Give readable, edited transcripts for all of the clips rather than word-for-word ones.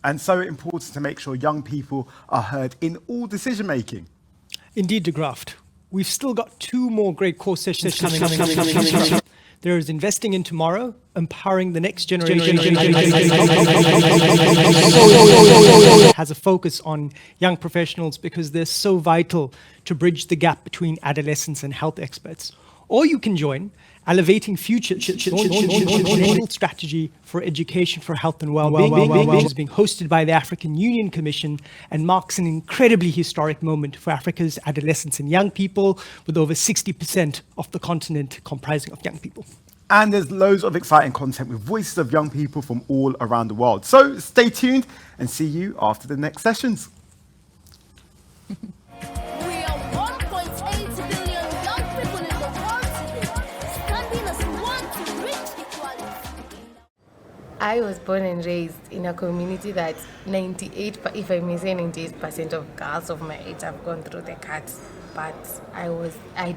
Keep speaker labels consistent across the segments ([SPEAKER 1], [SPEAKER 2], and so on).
[SPEAKER 1] and so important to make sure young people are heard in all decision making.
[SPEAKER 2] Indeed, De Graft. We've still got 2 more great course sessions coming. There is Investing in Tomorrow, Empowering the Next Generation. Has a focus on young professionals because they're so vital to bridge the gap between adolescents and health experts. Or you can join Elevating Future Continental Strategy for Education for Health and Wellbeing, which is being hosted by the African Union Commission and marks an incredibly historic moment for Africa's adolescents and young people, with over 60% of the continent comprising of young people.
[SPEAKER 1] And there's loads of exciting content with voices of young people from all around the world. So stay tuned and see you after the next sessions.
[SPEAKER 3] I was born and raised in a community that 98, if I may say 98% of girls of my age have gone through the cut. But I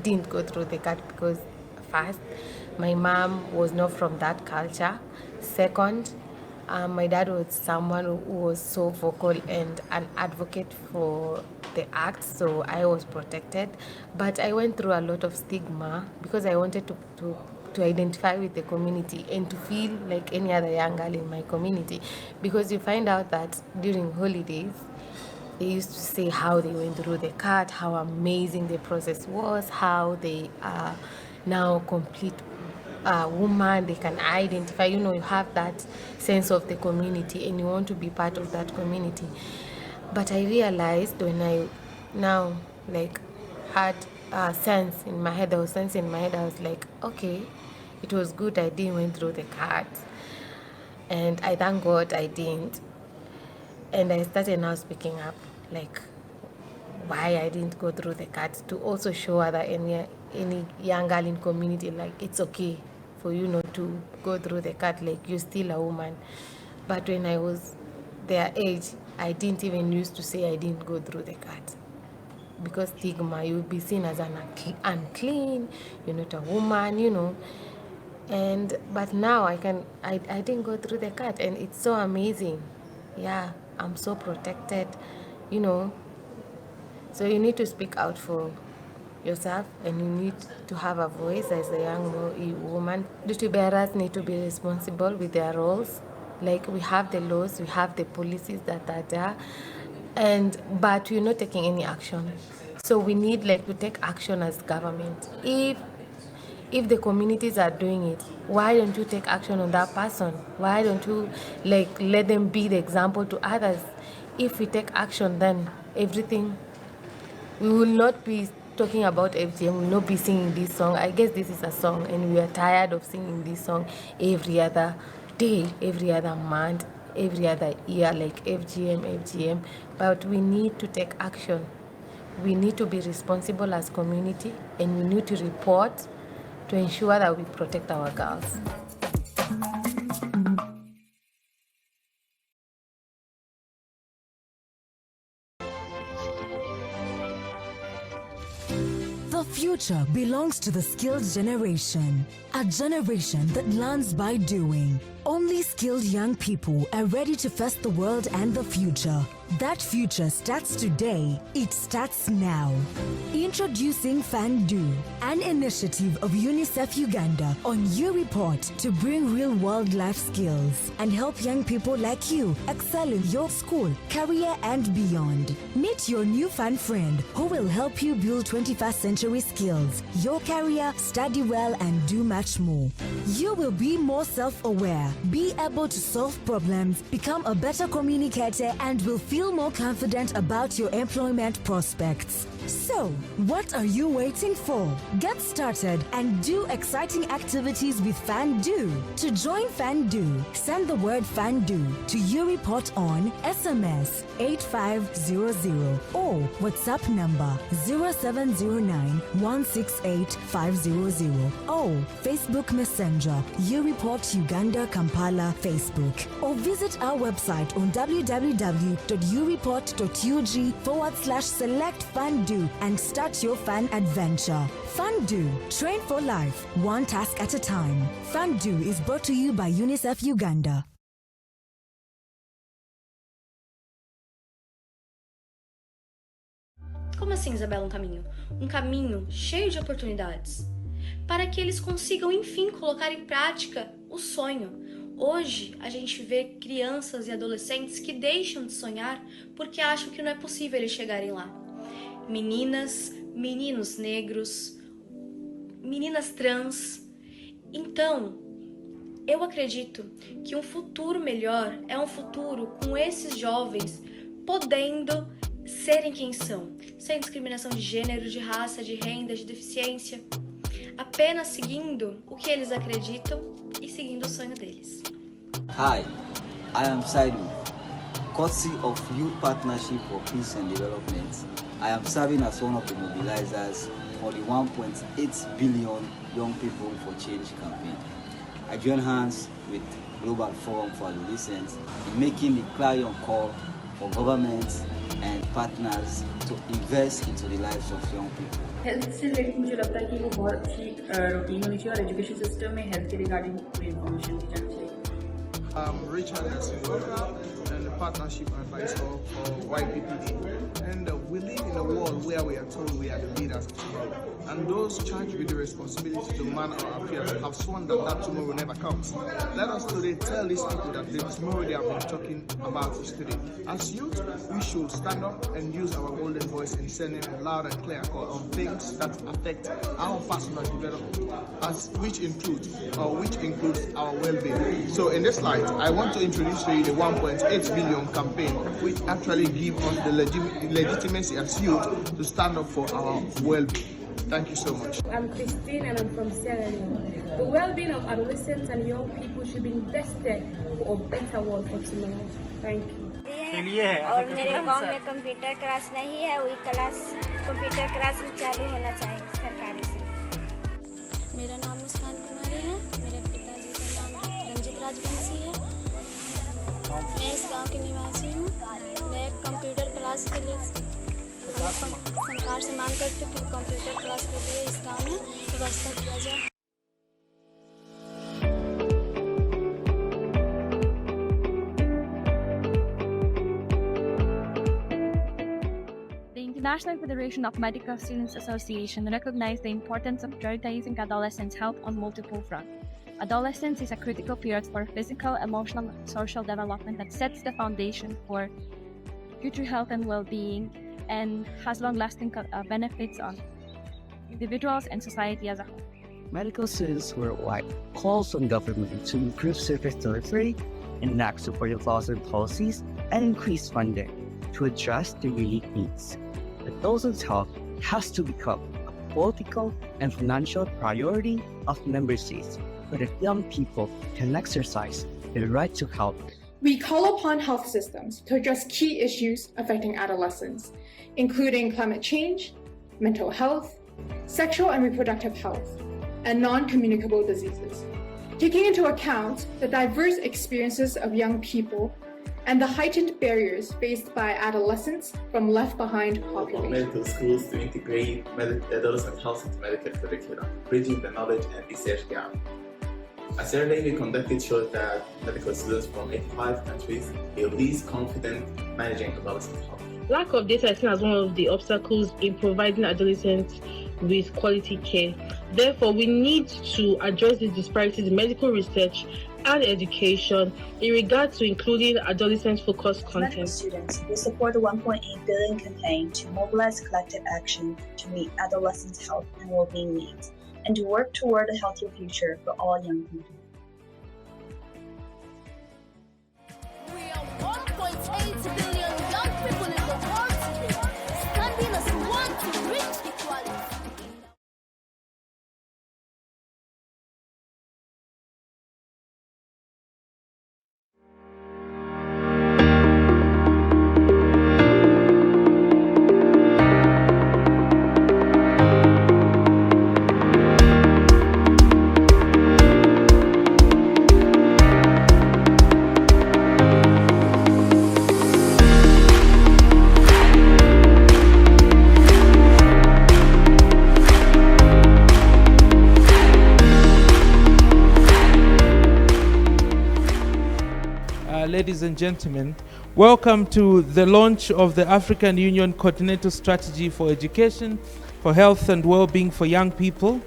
[SPEAKER 3] didn't go through the cut because first, my mom was not from that culture. Second, my dad was someone who was so vocal and an advocate for the act, so I was protected. But I went through a lot of stigma because I wanted to identify with the community and to feel like any other young girl in my community, because you find out that during holidays they used to say how they went through the cut, how amazing the process was, how they are now complete woman, they can identify, you have that sense of the community and you want to be part of that community. But I realized when I now had sense in my head, I was like, okay, it was good I didn't went through the cut, and I thank God I didn't. And I started now speaking up, like why I didn't go through the cut, to also show other any young girl in community, like it's okay for you not to go through the cut, like you're still a woman. But when I was their age, I didn't even used to say I didn't go through the cut, because stigma, you'll be seen as an unclean, you're not a woman, but now I didn't go through the cut, and it's so amazing. Yeah, I'm so protected, So you need to speak out for yourself, and you need to have a voice as a young woman. Duty bearers need to be responsible with their roles. Like, we have the laws, we have the policies that are there, but we're not taking any action. So we need to take action as government. If the communities are doing it, why don't you take action on that person? Why don't you let them be the example to others? If we take action, then everything, we will not be talking about FGM, we will not be singing this song. I guess this is a song, and we are tired of singing this song every other day, every other month, every other year, like FGM. But we need to take action. We need to be responsible as community, and we need to report to ensure that we protect our girls.
[SPEAKER 4] The future belongs to the skilled generation, a generation that learns by doing. Only skilled young people are ready to face the world and the future. That future starts today. It starts now. Introducing FANDU, an initiative of UNICEF Uganda on You Report to bring real-world life skills and help young people like you excel in your school, career, and beyond. Meet your new fun friend who will help you build 21st century skills, your career, study well, and do much more. You will be more self-aware, be able to solve problems, become a better communicator, and will feel more confident about your employment prospects. So, what are you waiting for? Get started and do exciting activities with FANDU. To join FANDU, send the word FANDU to YouReport on SMS 8500 or WhatsApp number 0709 168 500 or Facebook Messenger YouReport Uganda Kampala Facebook, or visit our website on www.ureport.ug/select FANDU and start your fun adventure. FANDU, train for life, one task at a time. FANDU is brought to you by UNICEF Uganda.
[SPEAKER 5] Como assim, Isabela, um caminho? Um caminho cheio de oportunidades, para que eles consigam, enfim, colocar em prática o sonho. Hoje, a gente vê crianças e adolescentes que deixam de sonhar porque acham que não é possível eles chegarem lá. Meninas, meninos negros, meninas trans. Então, eu acredito que um futuro melhor é um futuro com esses jovens podendo serem quem são, sem discriminação de gênero, de raça, de renda, de deficiência, apenas seguindo o que eles acreditam e seguindo o sonho deles.
[SPEAKER 6] Hi, I am Saidu, courtesy of Youth Partnership for Peace and Development. I am serving as one of the mobilizers for the 1.8 billion Young People for Change campaign. I join hands with Global Forum for Adolescents in making the clarion call for governments and partners to invest into the lives of young people.
[SPEAKER 7] Health से related मुझे लगता है कि वो बहुत ही routine होनी चाहिए और एजुकेशन सिस्टम में हेल्थ के रिगार्डिंग पूरी इन्फॉर्मेशन दी जानी चाहिए.
[SPEAKER 8] Richard and the partnership advisor for YPPF, and we live in a world where we are told we are the leaders of tomorrow, and those charged with the responsibility to man our affairs have sworn that tomorrow never comes. Let us today tell these people that the tomorrow they have been talking about is today. As youth, we should stand up and use our golden voice in sending a loud and clear call on things that affect our personal development, which includes our well-being. So in this light, I want to introduce to you the 1.8 billion campaign, which actually gives us the legitimacy as youth to stand up for our well-being. Thank you so much.
[SPEAKER 9] I'm Christine and I'm from Sierra Leone. The well-being of adolescents and young people should be invested for a better world for tomorrow. Thank you.
[SPEAKER 10] और मेरे गांव में computer class नहीं है, वही class computer class चालू होना चाहिए सरकारी से. मेरा नाम मुस्कान कुमारी है, मेरे पिताजी का नाम रंजित राजवंशी है. मैं इस गांव की निवासी हूँ. मैं कंप्यूटर क्लास के लिए सरकार से मांग करती हूँ कि कंप्यूटर क्लास के लिए इस गांव में व्यवस्था किया जाए.
[SPEAKER 11] The National Federation of Medical Students Association recognized the importance of prioritizing adolescents' health on multiple fronts. Adolescence is a critical period for physical, emotional, and social development that sets the foundation for future health and well-being and has long-lasting benefits on individuals and society as a whole.
[SPEAKER 12] Medical students worldwide calls on government to improve service delivery, enact supportive laws and policies, and increase funding to address their unique needs. Adolescents' health has to become a political and financial priority of member states so that young people can exercise their right to health.
[SPEAKER 13] We call upon health systems to address key issues affecting adolescents, including climate change, mental health, sexual and reproductive health, and non-communicable diseases, taking into account the diverse experiences of young people and the heightened barriers faced by adolescents from left-behind populations.
[SPEAKER 14] Medical schools to integrate adolescent health into medical curriculum, bridging the knowledge and research gap. A survey we conducted showed that medical students from 85 countries feel least confident managing adolescent health.
[SPEAKER 15] Lack of data is seen as one of the obstacles in providing adolescents with quality care. Therefore, we need to address these disparities in medical research and education in regard to including adolescent-focused content.
[SPEAKER 16] Medical students will support the 1.8 billion campaign to mobilize collective action to meet adolescents' health and well-being needs and to work toward a healthier future for all young people.
[SPEAKER 17] We are 1.8 billion young people in the world today, standing as one to reach equality.
[SPEAKER 18] Ladies and gentlemen, Welcome to the launch of the African Union Continental Strategy for Education, for Health and Wellbeing for Young People.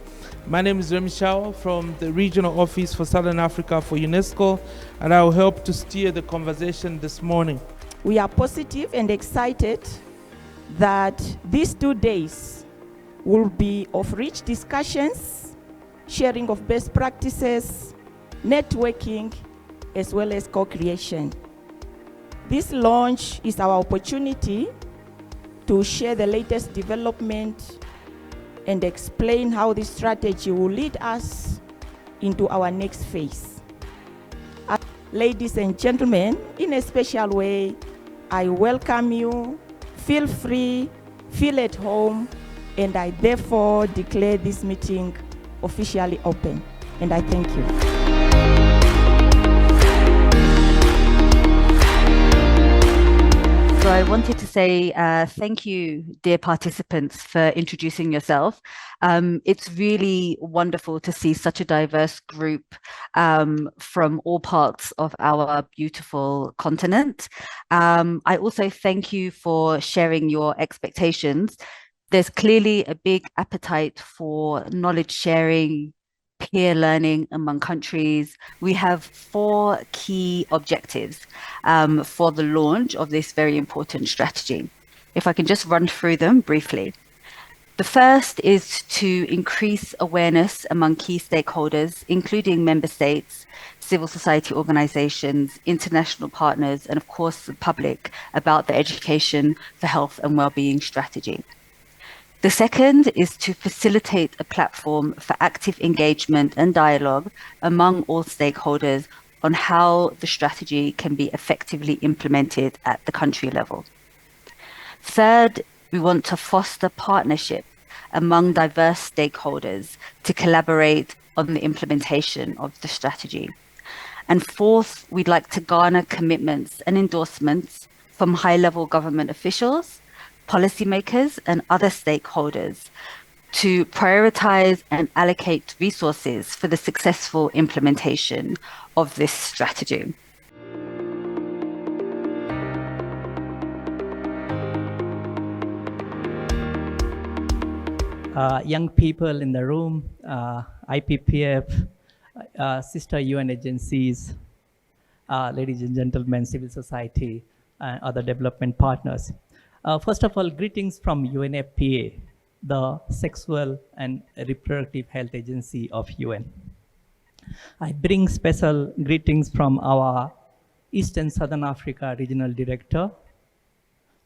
[SPEAKER 18] My name is Remy Shaw from the Regional Office for Southern Africa for UNESCO, and I will help to steer the conversation this morning.
[SPEAKER 19] We are positive and excited that these 2 days will be of rich discussions, sharing of best practices, networking, as well as co-creation. This launch is our opportunity to share the latest development and explain how this strategy will lead us into our next phase. Ladies and gentlemen, in a special way, I welcome you. Feel free, feel at home, and I therefore declare this meeting officially open. And I thank you.
[SPEAKER 20] So I wanted to say thank you, dear participants, for introducing yourself. It's really wonderful to see such a diverse group from all parts of our beautiful continent. I also thank you for sharing your expectations. There's clearly a big appetite for knowledge sharing, peer learning among countries. We have 4 key objectives for the launch of this very important strategy. If I can just run through them briefly. The first is to increase awareness among key stakeholders, including member states, civil society organizations, international partners, and of course the public, about the Education for Health and Wellbeing strategy. The second is to facilitate a platform for active engagement and dialogue among all stakeholders on how the strategy can be effectively implemented at the country level. Third, we want to foster partnership among diverse stakeholders to collaborate on the implementation of the strategy. And fourth, we'd like to garner commitments and endorsements from high-level government officials, policymakers, and other stakeholders to prioritize and allocate resources for the successful implementation of this strategy.
[SPEAKER 2] Young people in the room, IPPF, sister UN agencies, ladies and gentlemen, civil society, and other development partners. First of all, greetings from UNFPA, the Sexual and Reproductive Health Agency of UN. I bring special greetings from our East and Southern Africa Regional Director,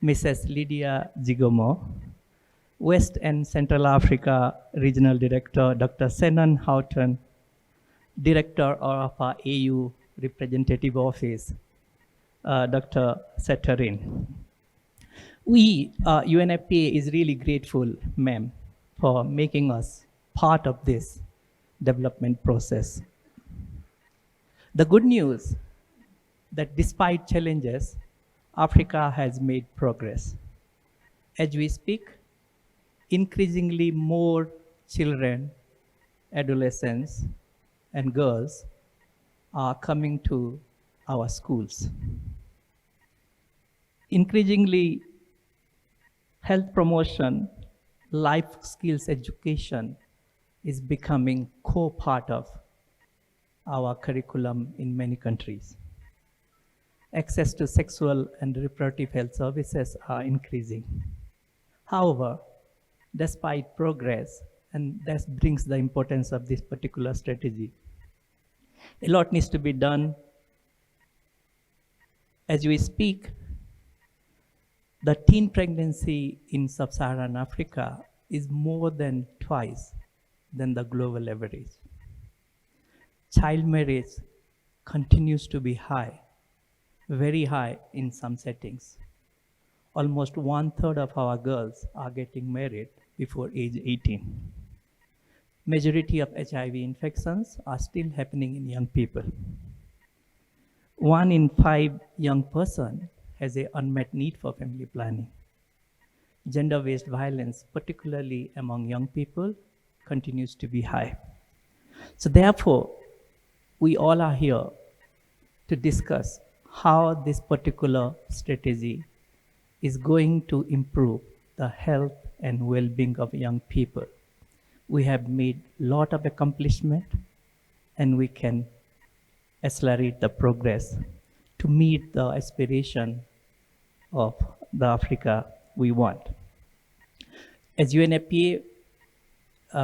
[SPEAKER 2] Mrs. Lydia Jigomo, West and Central Africa Regional Director, Dr. Senan Houghton, Director of our AU Representative Office, Dr. Setarin. We, UNFPA, is really grateful, ma'am, for making us part of this development process. The good news that despite challenges, Africa has made progress. As we speak, increasingly more children, adolescents, and girls are coming to our schools. Increasingly, health promotion, life skills education is becoming core part of our curriculum in many countries. Access to sexual and reproductive health services are increasing. However, despite progress, and that brings the importance of this particular strategy, a lot needs to be done. As we speak, the teen pregnancy in sub-Saharan Africa is more than twice than the global average. Child marriage continues to be high, very high in some settings. Almost 1/3 of our girls are getting married before age 18. Majority of HIV infections are still happening in young people. 1 in 5 young person has an unmet need for family planning. Gender-based violence, particularly among young people, continues to be high. So therefore, we all are here to discuss
[SPEAKER 21] how this particular strategy is going to improve the health and well-being of young people. We have made a lot of accomplishment, and we can accelerate the progress to meet the aspiration of the Africa we want. As UNFPA,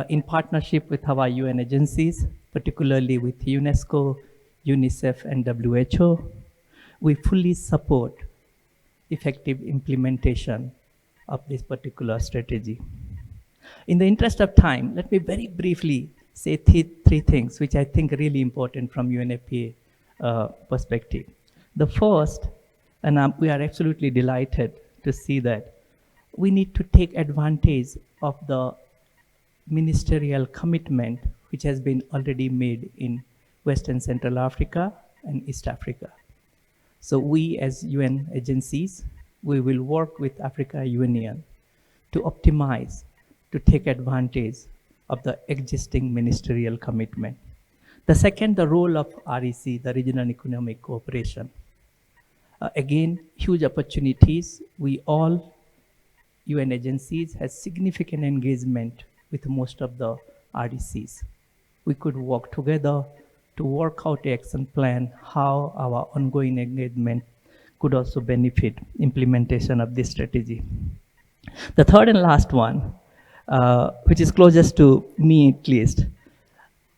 [SPEAKER 21] in partnership with our UN agencies, particularly with UNESCO, UNICEF, and WHO, we fully support effective implementation of this particular strategy. In the interest of time, let me very briefly say three things which I think are really important from UNFPA perspective. The first, and we are absolutely delighted to see that we need to take advantage of the ministerial commitment which has been already made in Western Central Africa and East Africa. So we as UN agencies, we will work with Africa Union to optimize, to take advantage of the existing ministerial commitment. The second, the role of REC, the Regional Economic Cooperation. Again, huge opportunities. We all UN agencies has significant engagement with most of the RECs. We could work together to work out an action plan, how our ongoing engagement could also benefit implementation of this strategy. The third and last one, which is closest to me at least,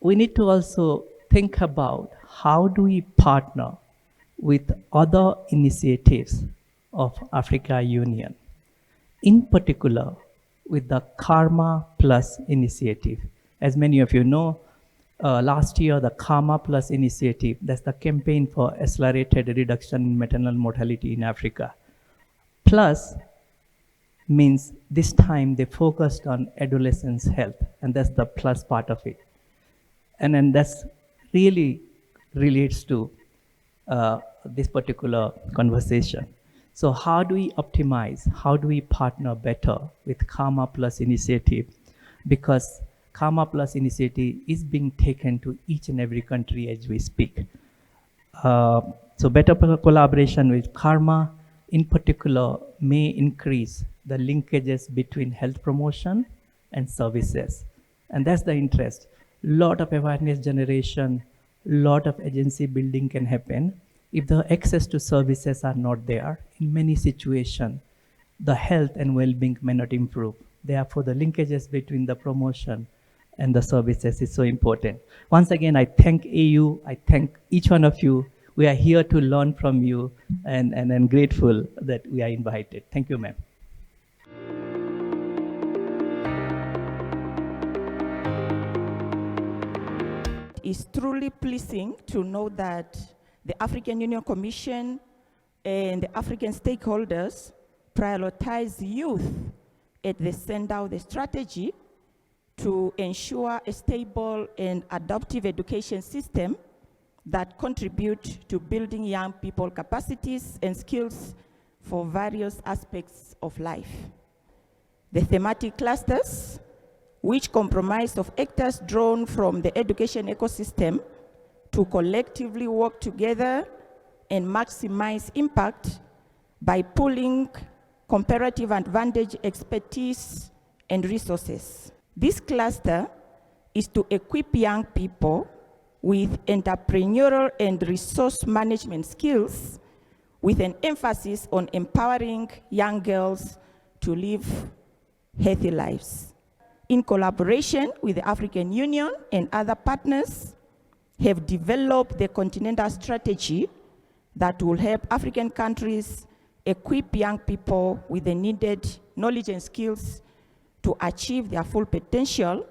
[SPEAKER 21] we need to also think about how do we partner with other initiatives of Africa Union, in particular with the Karma Plus initiative. As many of you know, last year the Karma Plus initiative, that's the campaign for accelerated reduction in maternal mortality in Africa. Plus means this time they focused on adolescents' health, and that's the plus part of it. And then that's really relates to this particular conversation. So how do we optimize? How do we partner better with Karma Plus initiative? Because Karma Plus initiative is being taken to each and every country as we speak. So better collaboration with Karma, in particular, may increase the linkages between health promotion and services. And that's the interest. Lot of awareness generation, lot of agency building can happen. If the access to services are not there, in many situations, the health and well-being may not improve. Therefore, the linkages between the promotion and the services is so important. Once again, I thank AU, I thank each one of you. We are here to learn from you, and I'm grateful that we are invited. Thank you, ma'am.
[SPEAKER 19] It's truly pleasing to know that the African Union Commission and the African stakeholders prioritize youth at the center of the strategy to ensure a stable and adaptive education system that contribute to building young people capacities and skills for various aspects of life. The thematic clusters, which comprise of actors drawn from the education ecosystem to collectively work together and maximize impact by pooling comparative advantage expertise and resources. This cluster is to equip young people with entrepreneurial and resource management skills with an emphasis on empowering young girls to live healthy lives. In collaboration with the African Union and other partners, have developed the Continental Strategy that will help African countries equip young people with the needed knowledge and skills to achieve their full potential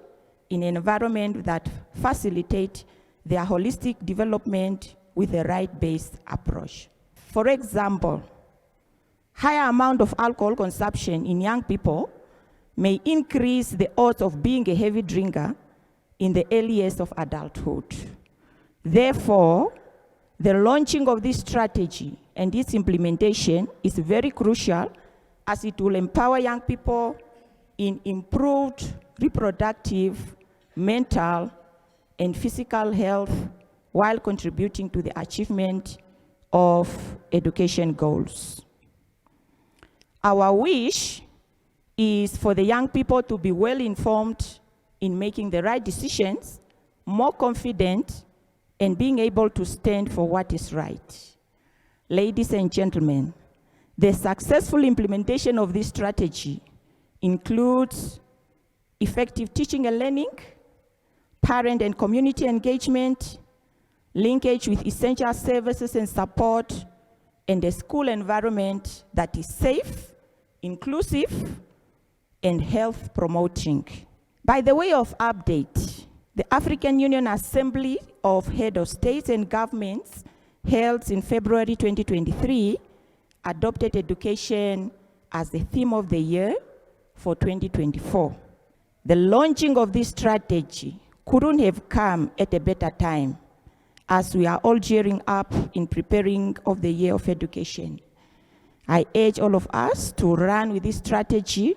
[SPEAKER 19] in an environment that facilitates their holistic development with a right-based approach. For example, higher amount of alcohol consumption in young people may increase the odds of being a heavy drinker in the early years of adulthood. Therefore, the launching of this strategy and its implementation is very crucial, as it will empower young people in improved reproductive, mental, and physical health while contributing to the achievement of education goals. Our wish is for the young people to be well informed in making the right decisions, more confident, and being able to stand for what is right. Ladies and gentlemen, the successful implementation of this strategy includes effective teaching and learning, parent and community engagement, linkage with essential services and support, and a school environment that is safe, inclusive, and health promoting. By the way of update, the African Union Assembly of Head of States and Governments held in February 2023 adopted education as the theme of the year for 2024. The launching of this strategy couldn't have come at a better time, as we are all gearing up in preparing of the year of education. I urge all of us to run with this strategy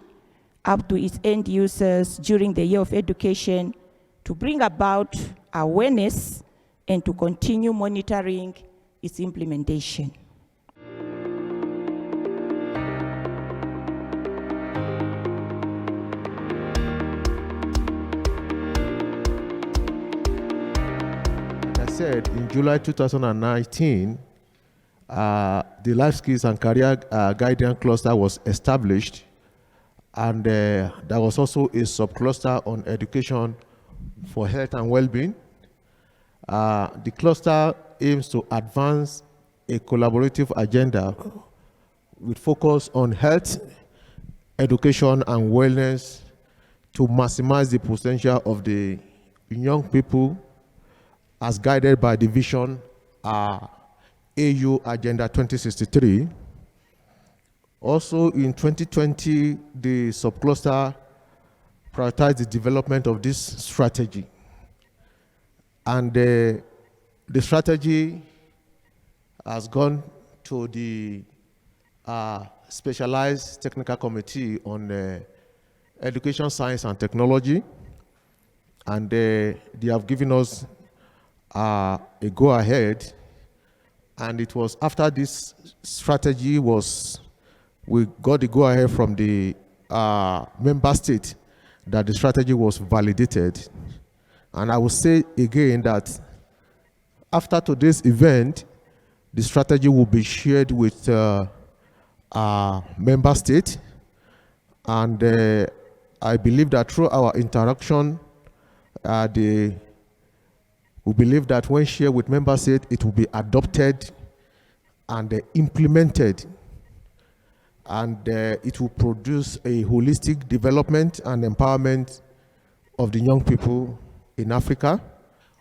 [SPEAKER 19] up to its end users during the year of education to bring about awareness and to continue monitoring its implementation.
[SPEAKER 1] Said in July 2019, the Life Skills and Career Guidance Cluster was established, and there was also a subcluster on education for health and well-being. The cluster aims to advance a collaborative agenda with focus on health, education, and wellness to maximize the potential of the young people as guided by the vision AU Agenda 2063. Also in 2020, the subcluster prioritized the development of this strategy. And the strategy has gone to the Specialized Technical Committee on Education, Science, and Technology. And they have given us a go-ahead, and it was after this strategy we got the go-ahead from the member state that the strategy was validated. And I will say again that after today's event, the strategy will be shared with member state, and I believe that through our interaction, we believe that when shared with member states, it will be adopted and implemented, and it will produce a holistic development and empowerment of the young people in Africa,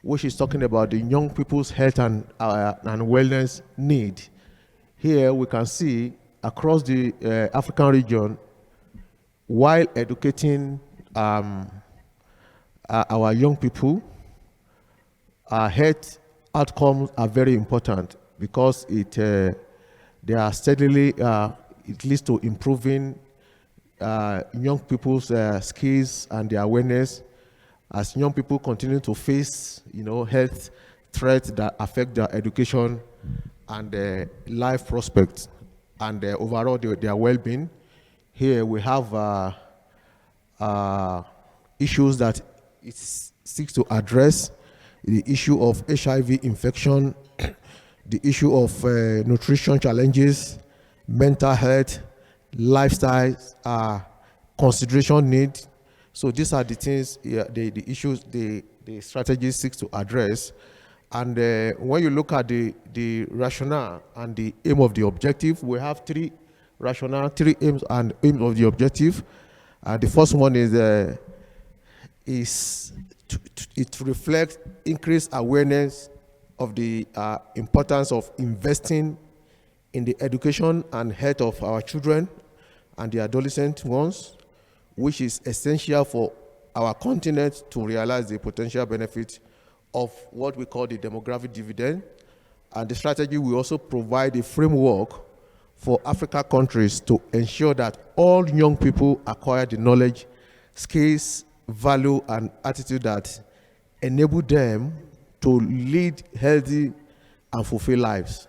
[SPEAKER 1] which is talking about the young people's health and wellness need. Here we can see across the African region, while educating our young people, health outcomes are very important because they are steadily, it leads to improving young people's skills and their awareness as young people continue to face, health threats that affect their education and their life prospects and overall their well-being. Here we have issues that it seeks to address: the issue of HIV infection, the issue of nutrition challenges, mental health, lifestyle, consideration need. So these are the things, the issues the strategy seeks to address. And when you look at the rationale and the aim of the objective, we have three rationale, three aims and aim of the objective. The first one is it reflects increased awareness of the importance of investing in the education and health of our children and the adolescent ones, which is essential for our continent to realize the potential benefits of what we call the demographic dividend. And the strategy will also provide a framework for Africa countries to ensure that all young people acquire the knowledge, skills, value, and attitude that enable them to lead healthy and fulfilled lives.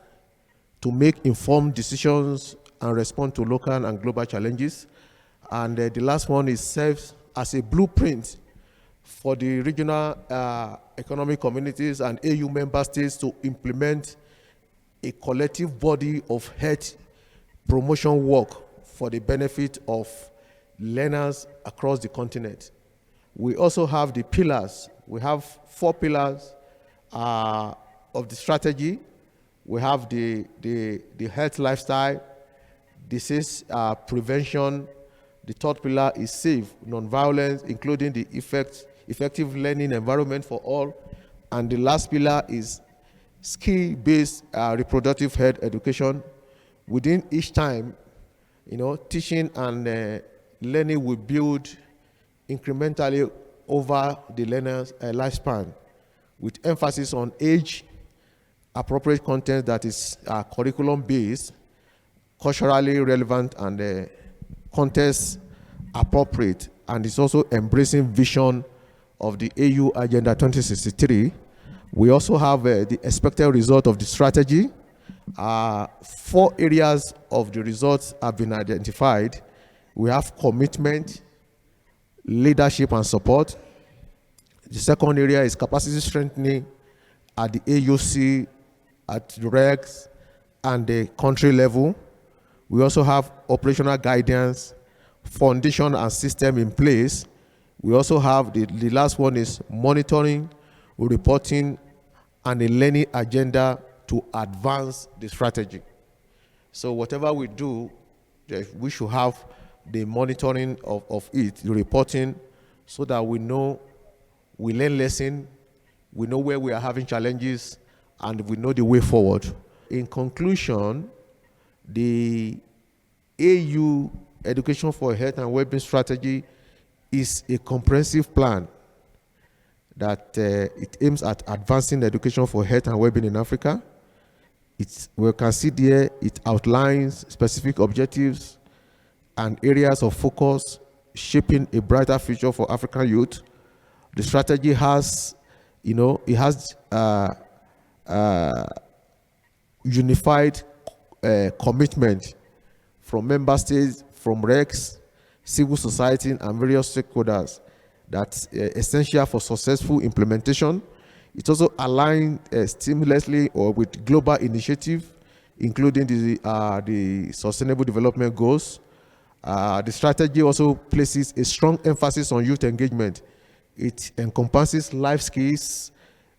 [SPEAKER 1] to make informed decisions and respond to local and global challenges. And the last one is serves as a blueprint for the regional economic communities and AU member states to implement a collective body of health promotion work for the benefit of learners across the continent. We also have the pillars. We have 4 pillars of the strategy. We have the health lifestyle, disease prevention. The 3rd pillar is safe, non-violence, including the effective learning environment for all. And the last pillar is skill-based reproductive health education. Within each time, teaching and learning will build incrementally over the learner's lifespan, with emphasis on age-appropriate content that is curriculum-based, culturally relevant, and context-appropriate, and it's also embracing vision of the AU Agenda 2063. We also have the expected result of the strategy. 4 areas of the results have been identified. We have commitment, leadership, and support. The second area is capacity strengthening at the AUC, at the regs, and the country level. We also have operational guidance, foundation and system in place. We also have the last one is monitoring, reporting, and a learning agenda to advance the strategy. So whatever we do, we should have the monitoring of it, the reporting, so that we know, we learn lesson, we know where we are having challenges, and we know the way forward. In conclusion, the AU Education for Health and Wellbeing Strategy is a comprehensive plan that it aims at advancing education for health and well-being in Africa. We can see there, it outlines specific objectives and areas of focus, shaping a brighter future for African youth. The strategy has, it has unified commitment from member states, from regs, civil society, and various stakeholders that's essential for successful implementation. It also aligned seamlessly with global initiatives, including the Sustainable Development Goals. The strategy also places a strong emphasis on youth engagement. It encompasses life skills,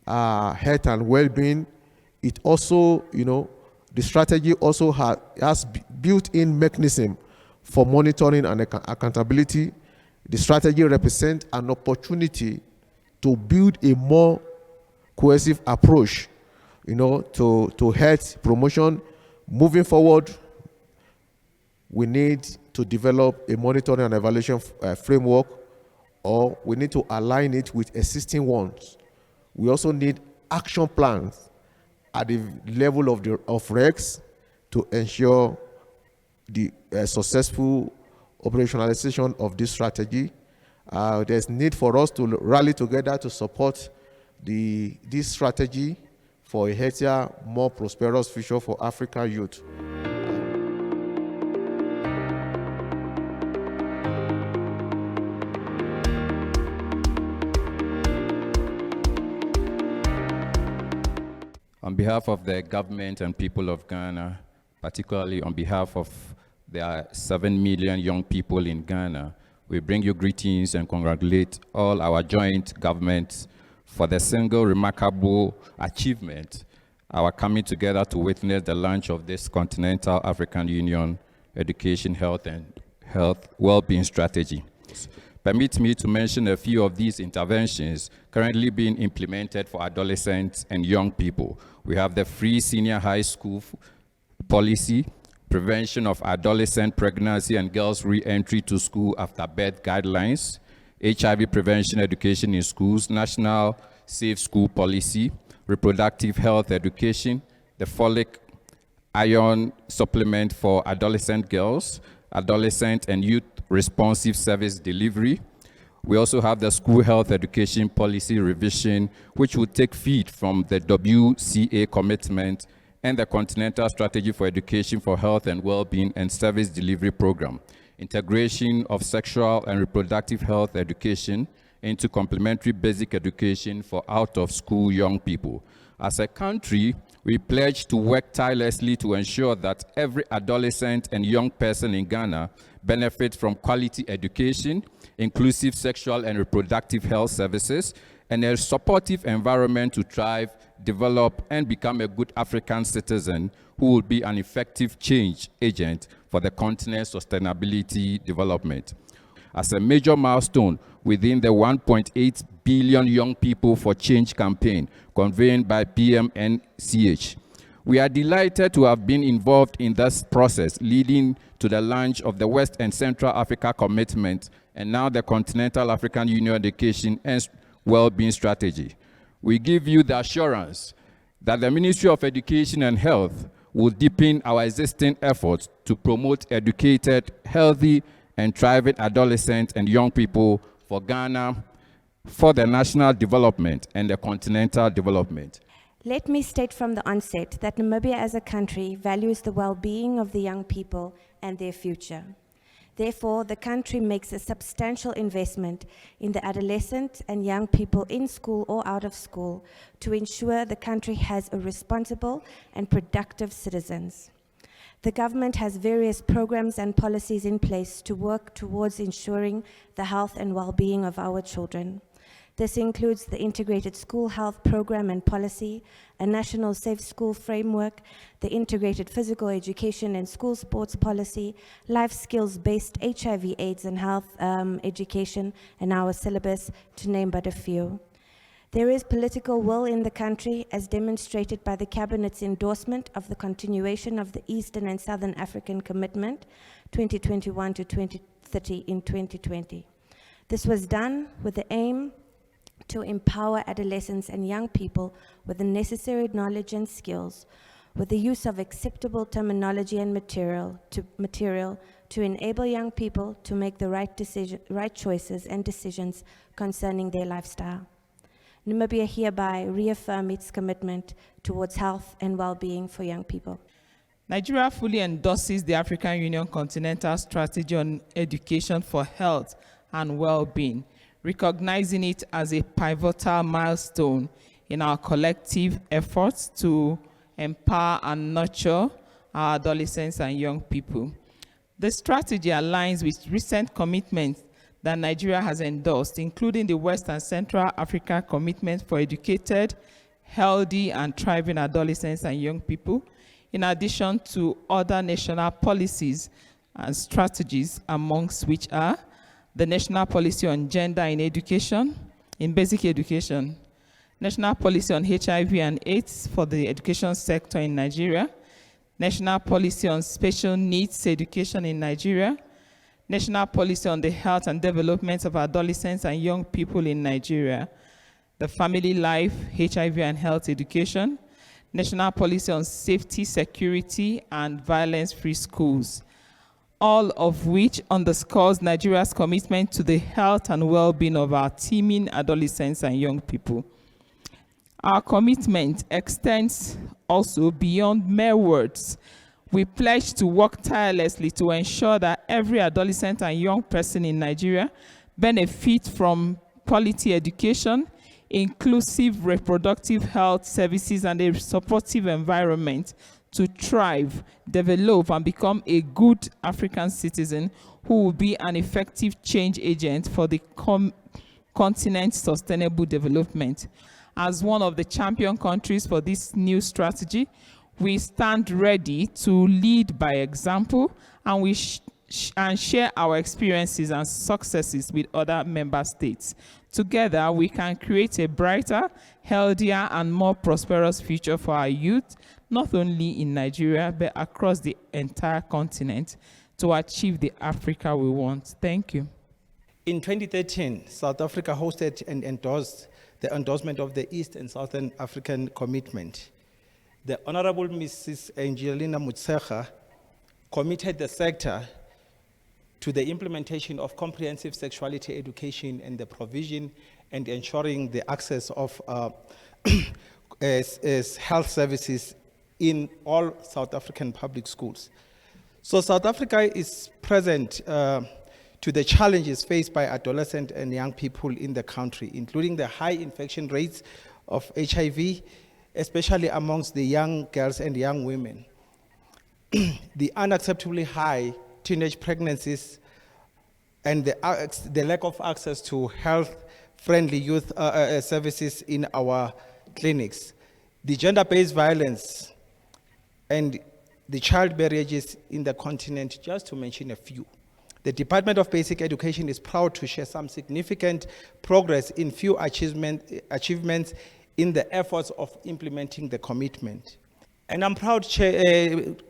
[SPEAKER 1] health and well-being. It also, the strategy also has built-in mechanism for monitoring and accountability. The strategy represents an opportunity to build a more cohesive approach, to health promotion. Moving forward, we need to develop a monitoring and evaluation framework, or we need to align it with existing ones. We also need action plans at the level of regs to ensure the successful operationalization of this strategy. There's need for us to rally together to support this strategy for a healthier, more prosperous future for African youth.
[SPEAKER 3] On behalf of the government and people of Ghana, particularly on behalf of the 7 million young people in Ghana, we bring you greetings and congratulate all our joint governments for the single remarkable achievement, our coming together to witness the launch of this Continental African Union Education, Health and Wellbeing Strategy. Permit me to mention a few of these interventions currently being implemented for adolescents and young people. We have the free senior high school policy, prevention of adolescent pregnancy and girls' re-entry to school after birth guidelines, HIV prevention education in schools, national safe school policy, reproductive health education, the folic iron supplement for adolescent girls, adolescent and youth responsive service delivery. We also have the school health education policy revision, which will take feed from the WCA commitment and the Continental Strategy for Education for Health and Wellbeing and Service Delivery Program, integration of sexual and reproductive health education into complementary basic education for out-of-school young people. As a country, we pledge to work tirelessly to ensure that every adolescent and young person in Ghana benefits from quality education, inclusive sexual and reproductive health services, and a supportive environment to thrive, develop, and become a good African citizen who will be an effective change agent for the continent's sustainability development. As a major milestone within the 1.8 billion Young People for Change campaign convened by PMNCH, we are delighted to have been involved in this process, leading to the launch of the West and Central Africa Commitment and now the Continental African Union Education and Wellbeing Strategy. We give you the assurance that the Ministry of Education and Health will deepen our existing efforts to promote educated, healthy, and thriving adolescents and young people for Ghana, for the national development and the continental development.
[SPEAKER 4] Let me state from the onset that Namibia as a country values the well-being of the young people and their future. Therefore, the country makes a substantial investment in the adolescent and young people in school or out of school to ensure the country has a responsible and productive citizens. The government has various programs and policies in place to work towards ensuring the health and well-being of our children. This includes the Integrated School Health Program and Policy, a National Safe School Framework, the Integrated Physical Education and School Sports Policy, life skills-based HIV, AIDS and health education in our syllabus, to name but a few. There is political will in the country, as demonstrated by the Cabinet's endorsement of the continuation of the Eastern and Southern African Commitment 2021 to 2030 in 2020. This was done with the aim to empower adolescents and young people with the necessary knowledge and skills, with the use of acceptable terminology and material to enable young people to make the right choices and decisions concerning their lifestyle. Namibia hereby reaffirms its commitment towards health and well-being for young people.
[SPEAKER 22] Nigeria fully endorses the African Union Continental Strategy on Education for Health and Well-being, recognizing it as a pivotal milestone in our collective efforts to empower and nurture our adolescents and young people. The strategy aligns with recent commitments that Nigeria has endorsed, including the West and Central Africa Commitment for Educated, Healthy, and Thriving Adolescents and Young People, in addition to other national policies and strategies, amongst which are the National Policy on Gender in Education, in Basic Education, National Policy on HIV and AIDS for the education sector in Nigeria, National Policy on Special Needs Education in Nigeria, National Policy on the Health and Development of Adolescents and Young People in Nigeria, the Family Life, HIV and Health Education, National Policy on Safety, Security, and Violence-Free Schools, all of which underscores Nigeria's commitment to the health and well-being of our teeming adolescents and young people. Our commitment extends also beyond mere words. We pledge to work tirelessly to ensure that every adolescent and young person in Nigeria benefits from quality education, inclusive reproductive health services, and a supportive environment to thrive, develop, and become a good African citizen who will be an effective change agent for the continent's sustainable development. As one of the champion countries for this new strategy, we stand ready to lead by example, and we share our experiences and successes with other member states. Together, we can create a brighter, healthier, and more prosperous future for our youth, not only in Nigeria, but across the entire continent, to achieve the Africa we want. Thank you.
[SPEAKER 23] In 2013, South Africa hosted and endorsed the endorsement of the East and Southern African Commitment. The Honorable Mrs. Angelina Mutshekga committed the sector to the implementation of comprehensive sexuality education and the provision and ensuring the access of health services in all South African public schools. So South Africa is present to the challenges faced by adolescent and young people in the country, including the high infection rates of HIV, especially amongst the young girls and young women, the unacceptably high teenage pregnancies, and the lack of access to health-friendly youth services in our clinics, the gender-based violence, and the child marriages in the continent, just to mention a few. The Department of Basic Education is proud to share some significant progress in few achievements in the efforts of implementing the commitment. And I'm proud,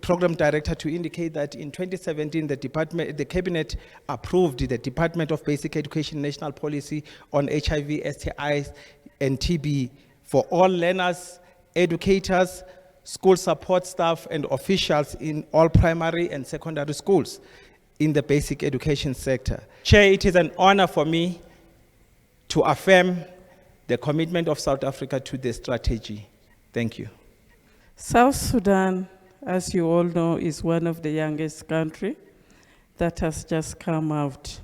[SPEAKER 23] Program Director, to indicate that in 2017, the Cabinet approved the Department of Basic Education National Policy on HIV, STIs, and TB for all learners, educators, school support staff, and officials in all primary and secondary schools in the basic education sector. Chair, it is an honor for me to affirm the commitment of South Africa to the strategy. Thank you.
[SPEAKER 5] South Sudan, as you all know, is one of the youngest countries that has just come out.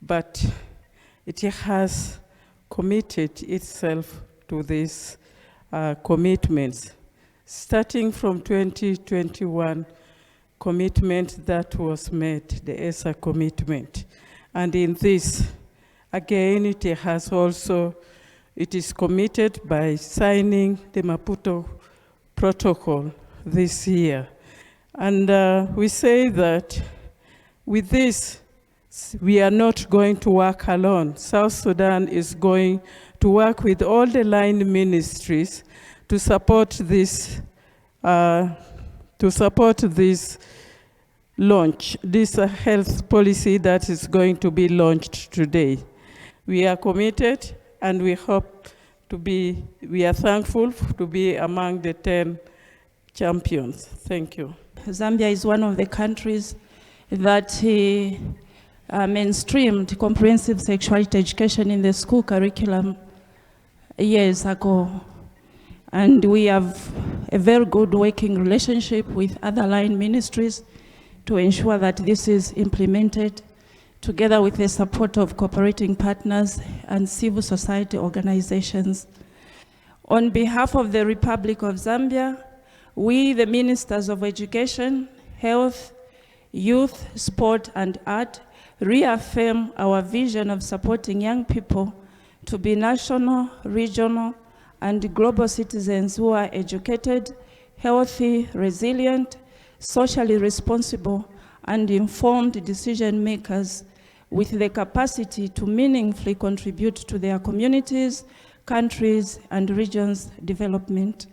[SPEAKER 5] But it has committed itself to these commitments. Starting from 2021, commitment that was made, the CESA commitment. And in this, again, it is committed by signing the Maputo Protocol this year. And we say that with this, we are not going to work alone. South Sudan is going to work with all the line ministries to support this launch, this health policy that is going to be launched today. We are committed, and we are thankful to be among the 10 champions. Thank you.
[SPEAKER 6] Zambia is one of the countries that mainstreamed comprehensive sexuality education in the school curriculum years ago. And we have a very good working relationship with other line ministries to ensure that this is implemented, together with the support of cooperating partners and civil society organizations. On behalf of the Republic of Zambia, we, the Ministers of Education, Health, Youth, Sport, and Art, reaffirm our vision of supporting young people to be national, regional, and global citizens who are educated, healthy, resilient, socially responsible, and informed decision makers with the capacity to meaningfully contribute to their communities, countries, and regions' development.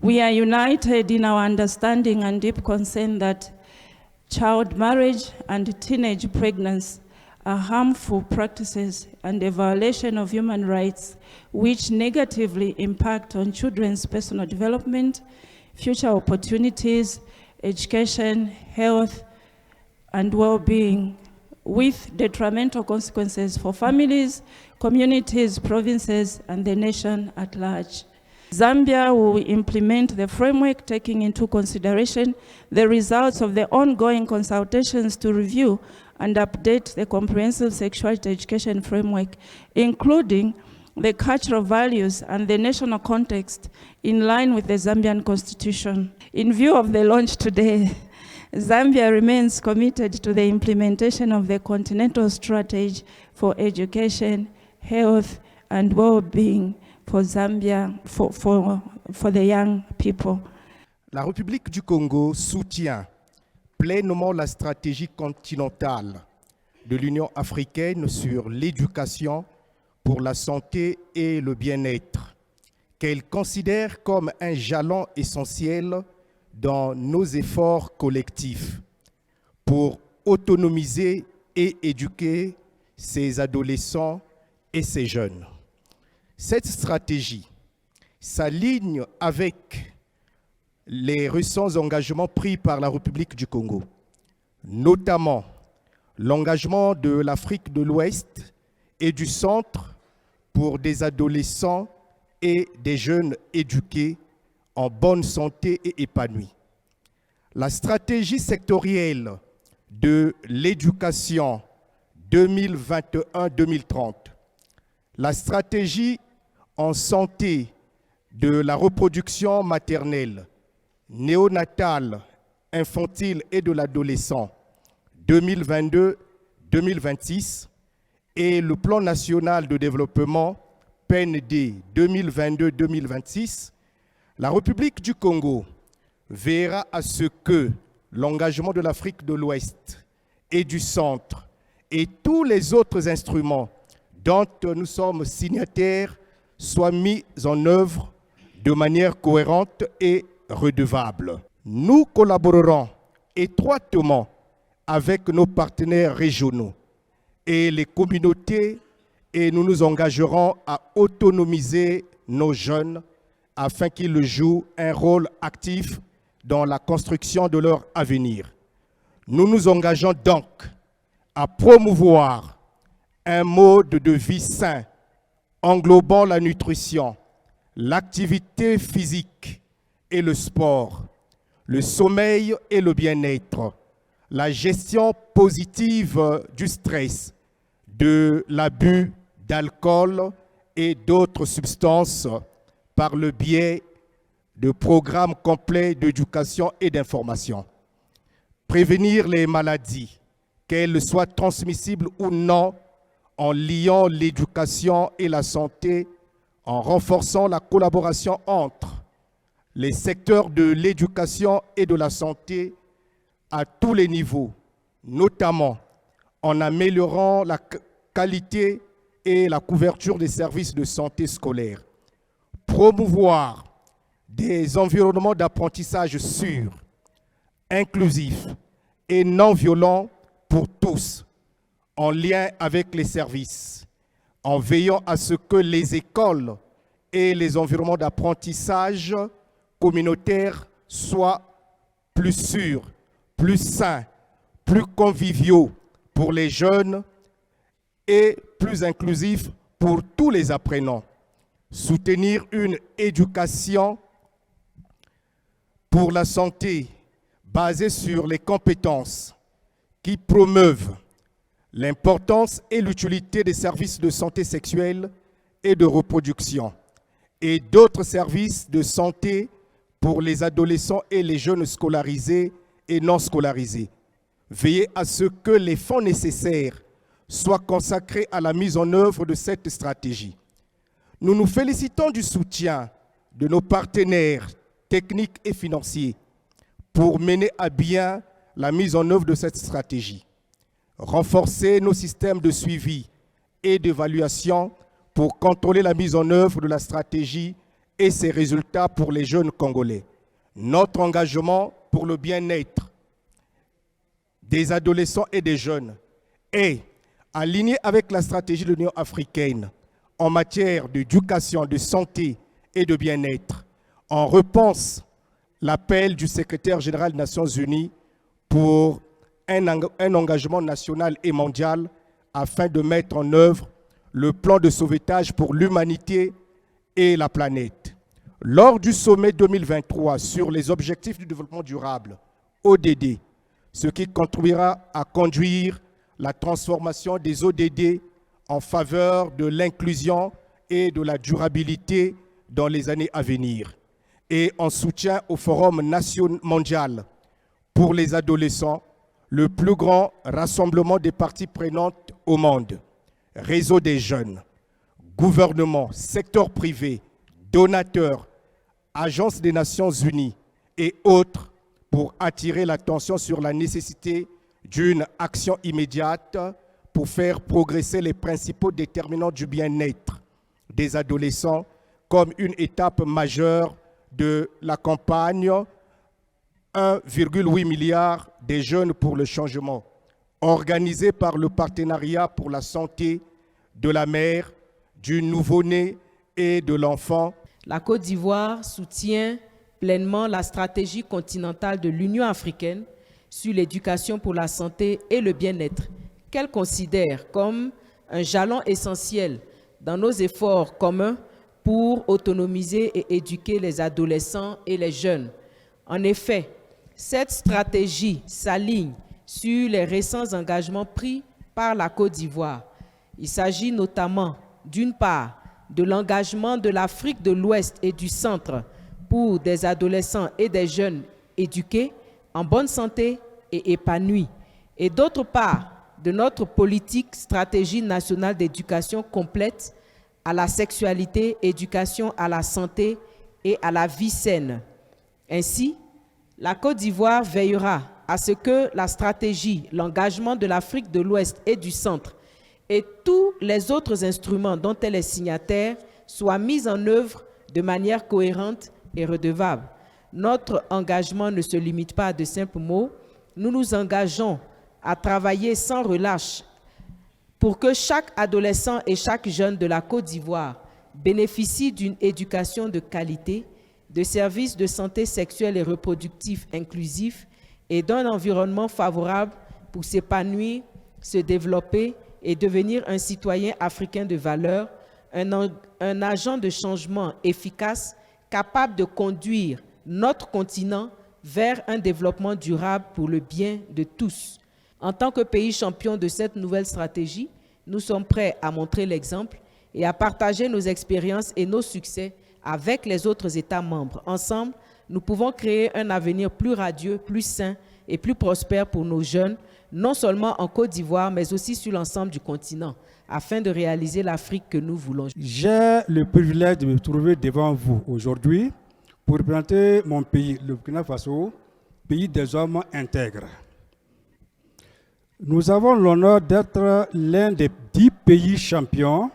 [SPEAKER 6] We are united in our understanding and deep concern that child marriage and teenage pregnancy are harmful practices and a violation of human rights which negatively impact on children's personal development, future opportunities, education, health, and well-being, with detrimental consequences for families, communities, provinces, and the nation at large. Zambia will implement the framework taking into consideration the results of the ongoing consultations to review and update the comprehensive sexuality education framework, including the cultural values and the national context in line with the Zambian constitution. In view of the launch today, Zambia remains committed to the implementation of the Continental Strategy for Education, Health, and Well-being for Zambia, for the young people.
[SPEAKER 7] La République du Congo soutient pleinement la stratégie continentale de l'Union africaine sur l'éducation pour la santé et le bien-être, qu'elle considère comme un jalon essentiel dans nos efforts collectifs pour autonomiser et éduquer ces adolescents et ces jeunes. Cette stratégie s'aligne avec les récents engagements pris par la République du Congo, notamment l'engagement de l'Afrique de l'Ouest et du Centre pour des adolescents et des jeunes éduqués en bonne santé et épanouie. La stratégie sectorielle de l'éducation 2021-2030, la stratégie en santé de la reproduction maternelle, néonatale, infantile et de l'adolescent 2022-2026 et le plan national de développement PND 2022-2026, la République du Congo veillera à ce que l'engagement de l'Afrique de l'Ouest et du Centre et tous les autres instruments dont nous sommes signataires soient mis en œuvre de manière cohérente et redevable. Nous collaborerons étroitement avec nos partenaires régionaux et les communautés et nous nous engagerons à autonomiser nos jeunes afin qu'ils jouent un rôle actif dans la construction de leur avenir. Nous nous engageons donc à promouvoir un mode de vie sain englobant la nutrition, l'activité physique et le sport, le sommeil et le bien-être, la gestion positive du stress, de l'abus d'alcool et d'autres substances par le biais de programmes complets d'éducation et d'information. Prévenir les maladies, qu'elles soient transmissibles ou non, en liant l'éducation et la santé, en renforçant la collaboration entre les secteurs de l'éducation et de la santé à tous les niveaux, notamment en améliorant la qualité et la couverture des services de santé scolaire. Promouvoir des environnements d'apprentissage sûrs, inclusifs et non violents pour tous, en lien avec les services, en veillant à ce que les écoles et les environnements d'apprentissage communautaires soient plus sûrs, plus sains, plus conviviaux pour les jeunes et plus inclusifs pour tous les apprenants. Soutenir une éducation pour la santé basée sur les compétences qui promeuvent l'importance et l'utilité des services de santé sexuelle et de reproduction et d'autres services de santé pour les adolescents et les jeunes scolarisés et non scolarisés. Veiller à ce que les fonds nécessaires soient consacrés à la mise en œuvre de cette stratégie. Nous nous félicitons du soutien de nos partenaires techniques et financiers pour mener à bien la mise en œuvre de cette stratégie. Renforcer nos systèmes de suivi et d'évaluation pour contrôler la mise en œuvre de la stratégie et ses résultats pour les jeunes Congolais. Notre engagement pour le bien-être des adolescents et des jeunes est aligné avec la stratégie de l'Union africaine en matière d'éducation, de santé et de bien-être. On repense l'appel du secrétaire général des Nations Unies pour un engagement national et mondial afin de mettre en œuvre le plan de sauvetage pour l'humanité et la planète. Lors du sommet 2023 sur les objectifs du développement durable, ODD, ce qui contribuera à conduire la transformation des ODD en faveur de l'inclusion et de la durabilité dans les années à venir, et en soutien au Forum mondial pour les adolescents, le plus grand rassemblement des parties prenantes au monde, réseau des jeunes, gouvernement, secteur privé, donateurs, agences des Nations Unies et autres pour attirer l'attention sur la nécessité d'une action immédiate pour faire progresser les principaux déterminants du bien-être des adolescents comme une étape majeure de la campagne 1,8 milliard des jeunes pour le changement, organisée par le Partenariat pour la santé de la mère, du nouveau-né et de l'enfant.
[SPEAKER 8] La Côte d'Ivoire soutient pleinement la stratégie continentale de l'Union africaine sur l'éducation pour la santé et le bien-être, qu'elle considère comme un jalon essentiel dans nos efforts communs pour autonomiser et éduquer les adolescents et les jeunes. En effet, cette stratégie s'aligne sur les récents engagements pris par la Côte d'Ivoire. Il s'agit notamment, d'une part, de l'engagement de l'Afrique de l'Ouest et du Centre pour des adolescents et des jeunes éduqués, en bonne santé et épanouis, et d'autre part, de notre politique stratégie nationale d'éducation complète à la sexualité, éducation à la santé et à la vie saine. Ainsi, la Côte d'Ivoire veillera à ce que la stratégie, l'engagement de l'Afrique de l'Ouest et du Centre et tous les autres instruments dont elle est signataire soient mis en œuvre de manière cohérente et redevable. Notre engagement ne se limite pas à de simples mots. Nous nous engageons à travailler sans relâche pour que chaque adolescent et chaque jeune de la Côte d'Ivoire bénéficie d'une éducation de qualité, de services de santé sexuelle et reproductive inclusifs et d'un environnement favorable pour s'épanouir, se développer et devenir un citoyen africain de valeur, un agent de changement efficace capable de conduire notre continent vers un développement durable pour le bien de tous. En tant que pays champion de cette nouvelle stratégie, nous sommes prêts à montrer l'exemple et à partager nos expériences et nos succès avec les autres États membres. Ensemble, nous pouvons créer un avenir plus radieux, plus sain et plus prospère pour nos jeunes, non seulement en Côte d'Ivoire, mais aussi sur l'ensemble du continent, afin de réaliser l'Afrique que nous voulons.
[SPEAKER 9] J'ai le privilège de me trouver devant vous aujourd'hui pour présenter mon pays, le Burkina Faso, pays des hommes intègres. Nous avons l'honneur d'être l'un des 10 pays champions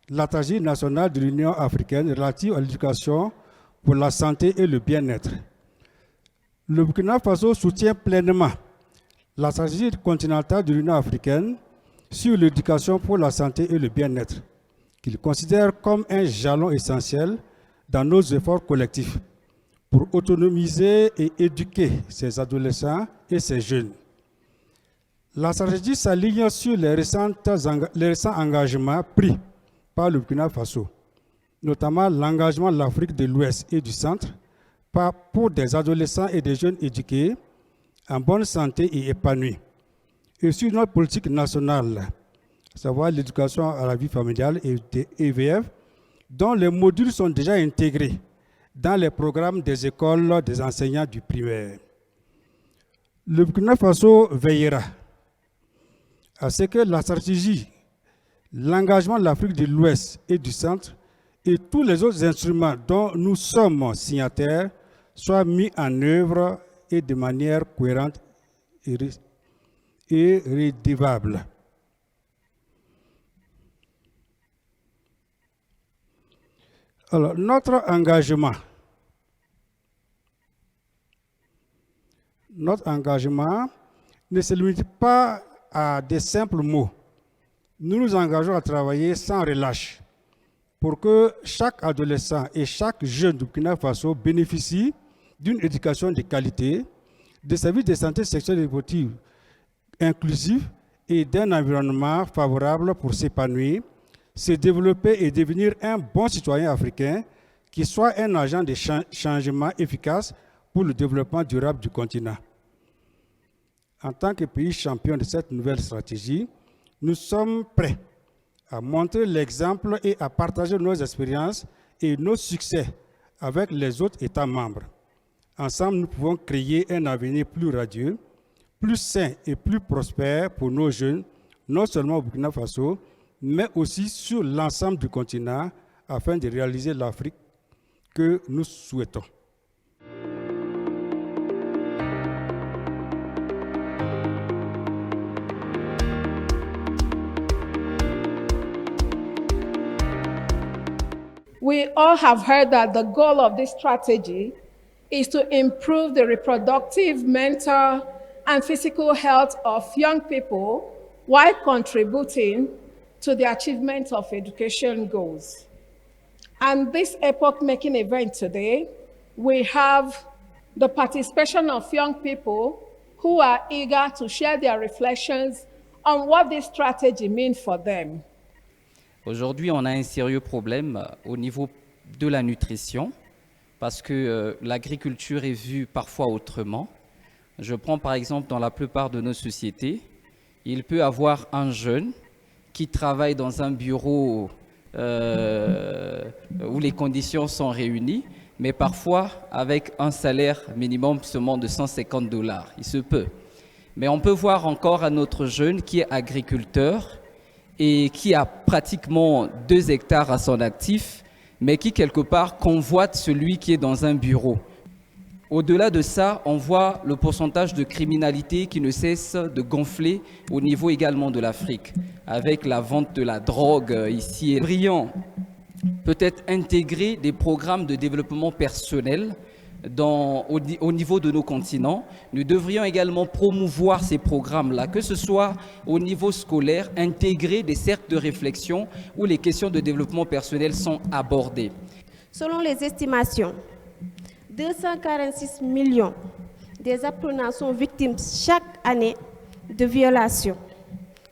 [SPEAKER 9] de la stratégie nationale de l'Union africaine relative à l'éducation pour la santé et le bien-être. Le Burkina Faso soutient pleinement la stratégie continentale de l'Union africaine sur l'éducation pour la santé et le bien-être, qu'il considère comme un jalon essentiel dans nos efforts collectifs pour autonomiser et éduquer ces adolescents et ces jeunes. La stratégie s'aligne sur les récents engagements pris par le Burkina Faso, notamment l'engagement de l'Afrique de l'Ouest et du Centre pour des adolescents et des jeunes éduqués en bonne santé et épanouis, et sur notre politique nationale, à savoir l'éducation à la vie familiale et des EVF, dont les modules sont déjà intégrés dans les programmes des écoles des enseignants du primaire. Le Burkina Faso veillera à ce que la stratégie, l'engagement de l'Afrique de l'Ouest et du Centre et tous les autres instruments dont nous sommes signataires soient mis en œuvre et de manière cohérente et redevable. Alors, notre engagement ne se limite pas à des simples mots. Nous nous engageons à travailler sans relâche pour que chaque adolescent et chaque jeune du Burkina Faso bénéficie d'une éducation de qualité, des services de santé sexuelle et reproductive inclusifs et d'un environnement favorable pour s'épanouir, se développer et devenir un bon citoyen africain qui soit un agent de changement efficace pour le développement durable du continent. En tant que pays champion de cette nouvelle stratégie, nous sommes prêts à montrer l'exemple et à partager nos expériences et nos succès avec les autres États membres. Ensemble, nous pouvons créer un avenir plus radieux, plus sain et plus prospère pour nos jeunes, non seulement au Burkina Faso, mais aussi sur l'ensemble du continent, afin de réaliser l'Afrique que nous souhaitons.
[SPEAKER 10] We all have heard that the goal of this strategy is to improve the reproductive, mental, and physical health of young people while contributing to the achievement of education goals. And this epoch-making event today, we have the participation of young people who are eager to share their reflections on what this strategy means for them.
[SPEAKER 11] Aujourd'hui, on a un sérieux problème au niveau de la nutrition, parce que l'agriculture est vue parfois autrement. Je prends par exemple dans la plupart de nos sociétés, il peut y avoir un jeune qui travaille dans un bureau où les conditions sont réunies, mais parfois avec un salaire minimum seulement de $150. Il se peut. Mais on peut voir encore un autre jeune qui est agriculteur et qui a pratiquement 2 hectares à son actif, mais qui quelque part convoite celui qui est dans un bureau. Au-delà de ça, on voit le pourcentage de criminalité qui ne cesse de gonfler au niveau également de l'Afrique, avec la vente de la drogue ici. Nous devrions peut-être intégrer des programmes de développement personnel au niveau de nos continents. Nous devrions également promouvoir ces programmes-là, que ce soit au niveau scolaire, intégrer des cercles de réflexion où les questions de développement personnel sont abordées.
[SPEAKER 12] Selon les estimations, 246 millions des apprenants sont victimes chaque année de violations,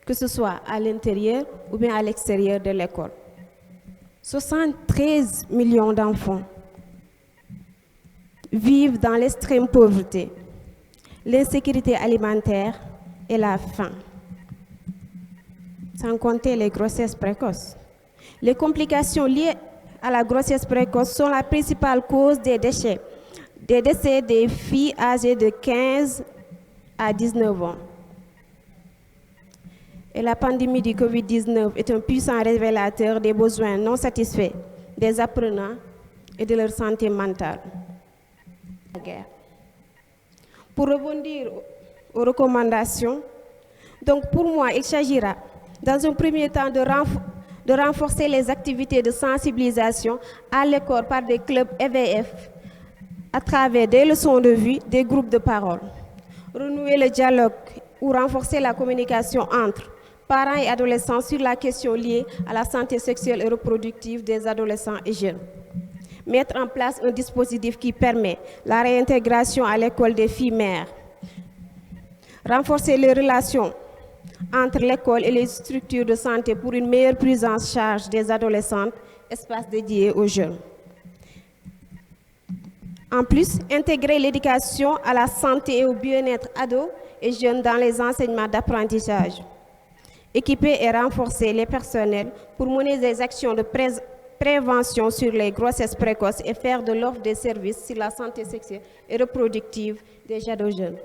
[SPEAKER 12] que ce soit à l'intérieur ou bien à l'extérieur de l'école. 73 millions d'enfants vivent dans l'extrême pauvreté, l'insécurité alimentaire et la faim, sans compter les grossesses précoces. Les complications liées à la grossesse précoce sont la principale cause des décès des filles âgées de 15 à 19 ans. Et la pandémie du Covid-19 est un puissant révélateur des besoins non satisfaits des apprenants et de leur santé mentale. Pour rebondir aux recommandations, donc pour moi, il s'agira dans un premier temps de renforcer les activités de sensibilisation à l'école par des clubs EVF à travers des leçons de vie, des groupes de parole, renouer le dialogue ou renforcer la communication entre parents et adolescents sur la question liée à la santé sexuelle et reproductive des adolescents et jeunes. Mettre en place un dispositif qui permet la réintégration à l'école des filles mères. Renforcer les relations entre l'école et les structures de santé pour une meilleure prise en charge des adolescentes, espaces dédiés aux jeunes. En plus, intégrer l'éducation à la santé et au bien-être ados et jeunes dans les enseignements d'apprentissage. Équiper et renforcer les personnels pour mener des actions de prévention sur les grossesses précoces et faire de l'offre des services sur la santé sexuelle et reproductive des ados jeunes.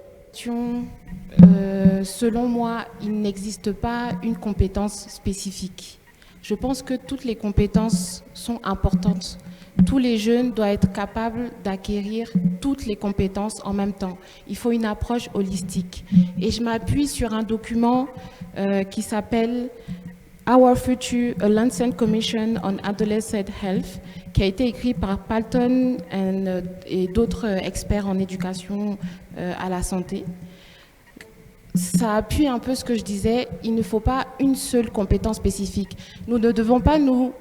[SPEAKER 13] Selon moi, il n'existe pas une compétence spécifique. Je pense que toutes les compétences sont importantes. Tous les jeunes doivent être capables d'acquérir toutes les compétences en même temps. Il faut une approche holistique. Et je m'appuie sur un document qui s'appelle Our Future, a Lancet Commission on Adolescent Health, qui a été écrit par Palton et d'autres experts en éducation à la santé. Ça appuie un peu ce que je disais, il ne faut pas une seule compétence spécifique. Nous ne devons pas on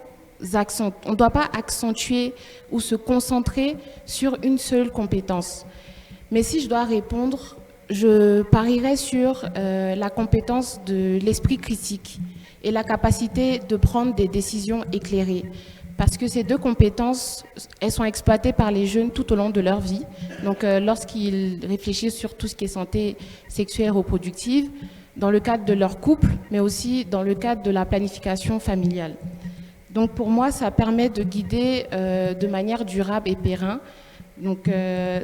[SPEAKER 13] ne doit pas accentuer ou se concentrer sur une seule compétence. Mais si je dois répondre, je parierais sur la compétence de l'esprit critique et la capacité de prendre des décisions éclairées. Parce que ces deux compétences, elles sont exploitées par les jeunes tout au long de leur vie. Donc lorsqu'ils réfléchissent sur tout ce qui est santé sexuelle et reproductive, dans le cadre de leur couple, mais aussi dans le cadre de la planification familiale. Donc pour moi, ça permet de guider de manière durable et pérenne. Donc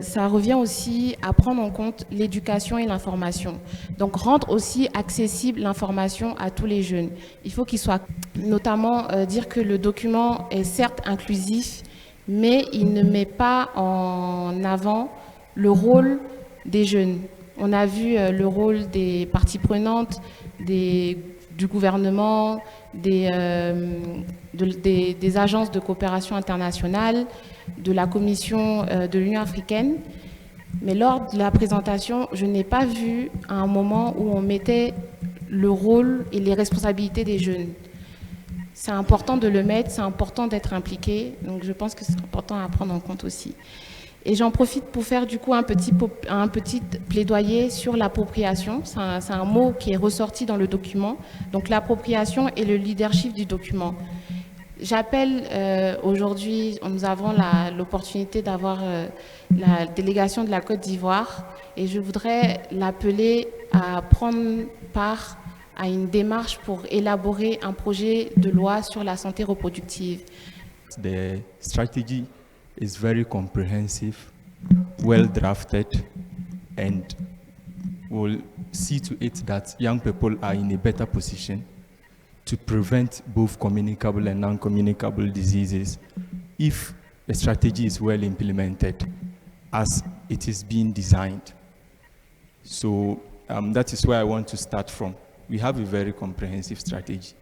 [SPEAKER 13] ça revient aussi à prendre en compte l'éducation et l'information. Donc rendre aussi accessible l'information à tous les jeunes. Il faut qu'il soit notamment dire que le document est certes inclusif, mais il ne met pas en avant le rôle des jeunes. On a vu le rôle des parties prenantes, du gouvernement, des agences de coopération internationale, de la Commission de l'Union africaine. Mais lors de la présentation, je n'ai pas vu un moment où on mettait le rôle et les responsabilités des jeunes. C'est important de le mettre, c'est important d'être impliqué, donc je pense que c'est important à prendre en compte aussi. Et j'en profite pour faire du coup un petit plaidoyer sur l'appropriation. C'est un mot qui est ressorti dans le document. Donc l'appropriation et le leadership du document. J'appelle aujourd'hui, nous avons l'opportunité d'avoir la délégation de la Côte d'Ivoire et je voudrais l'appeler à prendre part à une démarche pour élaborer un projet de loi sur la santé reproductive.
[SPEAKER 14] The strategy is very comprehensive, well drafted, and will see to it that young people are in a better position to prevent both communicable and non-communicable diseases if a strategy is well implemented as it is being designed. So that is where I want to start from. We have a very comprehensive strategy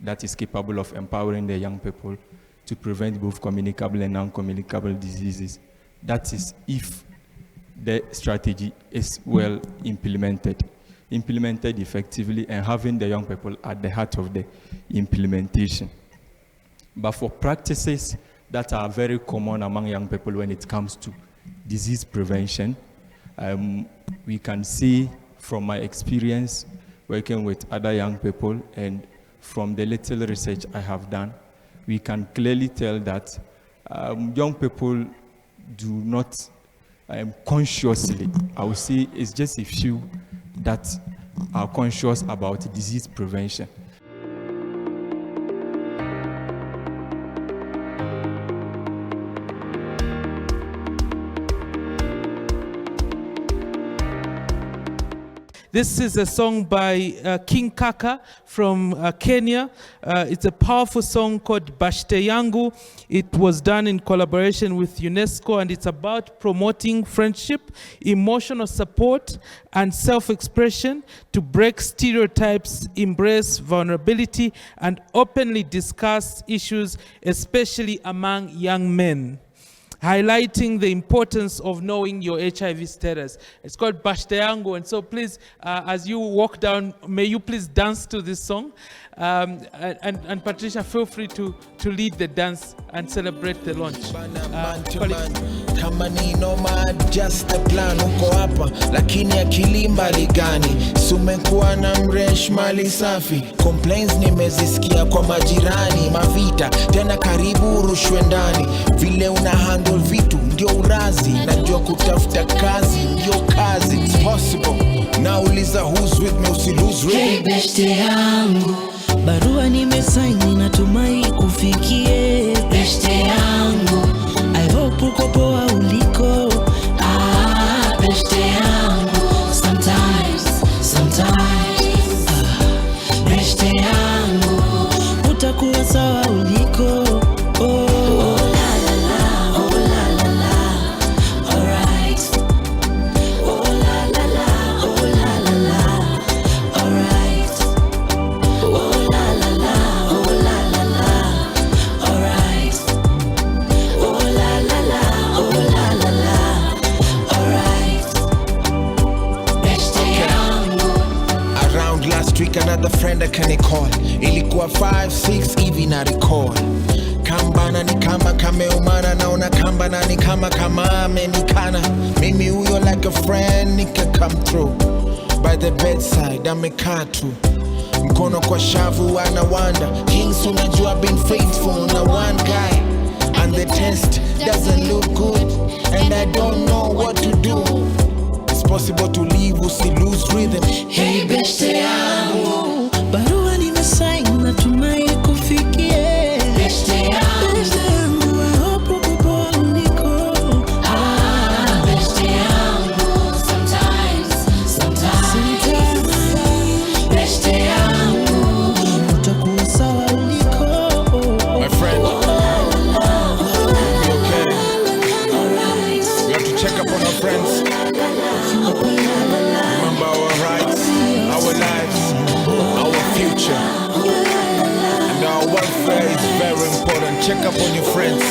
[SPEAKER 14] that is capable of empowering the young people to prevent both communicable and non-communicable diseases. That is if the strategy is well implemented effectively and having the young people at the heart of the implementation. But for practices that are very common among young people when it comes to disease prevention, we can see from my experience working with other young people and from the little research I have done, we can clearly tell that young people do not consciously, I would say it's just a few that are conscious about disease prevention.
[SPEAKER 18] This is a song by King Kaka from Kenya. It's a powerful song called Bashte Yangu. It was done in collaboration with UNESCO, and it's about promoting friendship, emotional support, and self-expression to break stereotypes, embrace vulnerability, and openly discuss issues, especially among young men, highlighting the importance of knowing your HIV status. It's called Bashte Yangu, and so please, as you walk down, may you please dance to this song. And Patricia, feel free to lead the dance and celebrate the launch.
[SPEAKER 15] Kama ni noma just the plan uko hapa lakini akili mbali gani sumekuwa na mresh mali safi complaints nimezisikia kwa majirani mavita tena karibu rushwe ndani vile una handle vitu ndio urazi najua kutafuta kazi ndio kazi it's possible nauliza who's with me usi lose
[SPEAKER 16] hey beshte yangu barua nimesaini natumai kufikie beshte yangu I hope uko poa uliko beshte yangu sometimes beshte yangu utakuwa sawa uliko
[SPEAKER 15] another friend akanicall ilikuwa 5-6 hivi na recall kambana ni kama kameumana naona kambana ni kama amenikana mimi huyo like a friend nika come through by the bedside amekaa tu mkono kwa shavu anawanda kings unajua been faithful na one guy and the test doesn't look good and I don't know what to do. It's possible to leave usi lose rhythm.
[SPEAKER 16] Hey beshte yangu barua nimesaini natumai kufikie beshte yangu I hope uko poa uliko beshte yangu sometimes beshte yangu utakuwa sawa uliko
[SPEAKER 15] my friend you okay we have to check up on our friends. Remember our rights, our lives, our future, and our welfare is very important. Check up on your friends.